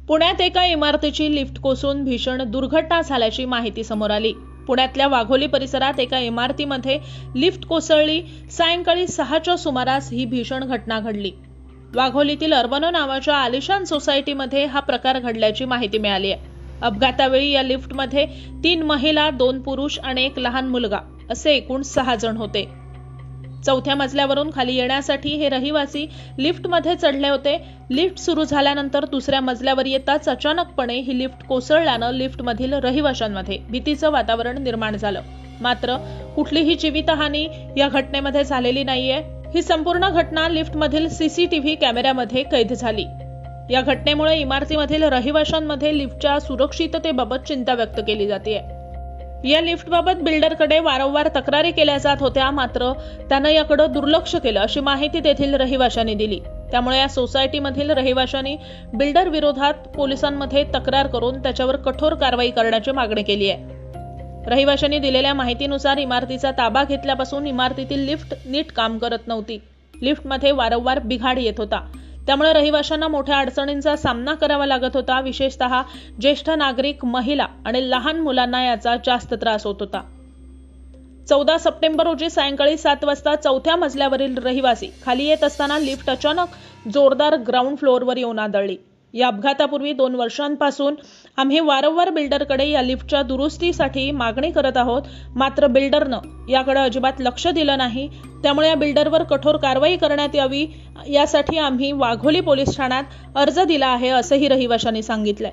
पुण्यात एका इमारतीची लिफ्ट कोसळून भीषण दुर्घटना झाल्याची माहिती समोर आली। पुण्यातल्या वाघोली परिसरात एका इमारतीमध्ये लिफ्ट कोसळली। सायंकाळी 6च्या सुमारास ही भीषण घटना घडली। वाघोलीतील अर्बनो नावाच्या आलिशान सोसायटीमध्ये हा प्रकार घडल्याची माहिती मिळाली आहे। अपघातावेळी या लिफ्टमध्ये 3 महिला, 2 पुरुष आणि 1 लहान मुलगा असे एकूण 6 जण होते। चौथ्या मजल्यावरून खाली येण्यासाठी हे रहिवासी लिफ्टमध्ये चढले होते। लिफ्ट सुरू झाल्यानंतर दुसऱ्या मजल्यावर येताच अचानकपणे ही लिफ्ट कोसळल्याने लिफ्टमधील रहिवाशांमध्ये भीतीचं वातावरण निर्माण झालं। मात्र कुठलीही जीवितहानी या घटनेमध्ये झालेली नाहीये। ही संपूर्ण घटना लिफ्टमधील सीसीटीव्ही कॅमेऱ्यामध्ये कैद झाली। या घटनेमुळे इमारतीमधील रहिवाशांमध्ये लिफ्टच्या सुरक्षिततेबाबत चिंता व्यक्त केली जाते। या लिफ्टबाबत बिल्डरकडे वारंवार तक्रारी केल्या जात होत्या, मात्र त्यानं याकडे दुर्लक्ष केलं अशी माहिती तेथील रहिवाशांनी दिली। त्यामुळे या सोसायटीमधील रहिवाशांनी बिल्डर विरोधात पोलिसांमध्ये तक्रार करून त्याच्यावर कठोर कारवाई करण्याची मागणी केली आहे। रहिवाशांनी दिलेल्या माहितीनुसार इमारतीचा ताबा घेतल्यापासून इमारतीतील लिफ्ट नीट काम करत नव्हती। लिफ्टमध्ये वारंवार बिघाड येत होता। त्यामुळे रहिवाशांना मोठ्या अडचणींचा सामना करावा लागत होता। विशेषतः ज्येष्ठ नागरिक, महिला आणि लहान मुलांना याचा जास्त त्रास होत होता। 14 सप्टेंबर रोजी सायंकाळी 7 वाजता चौथ्या मजल्यावरील रहिवासी खाली येत असताना लिफ्ट अचानक जोरदार ग्राउंड फ्लोअरवर येऊन आदळली। या अपघातापूर्वी 2 वर्षांपासून आम्ही वारंवार बिल्डरकडे या लिफ्टच्या दुरुस्तीसाठी मागणी करत आहोत, मात्र बिल्डरनं याकडे अजिबात लक्ष दिलं नाही। त्यामुळे या बिल्डरवर कठोर कारवाई करण्यात यावी यासाठी आम्ही वाघोली पोलीस ठाण्यात अर्ज दिला आहे, असंही रहिवाशांनी सांगितलंय।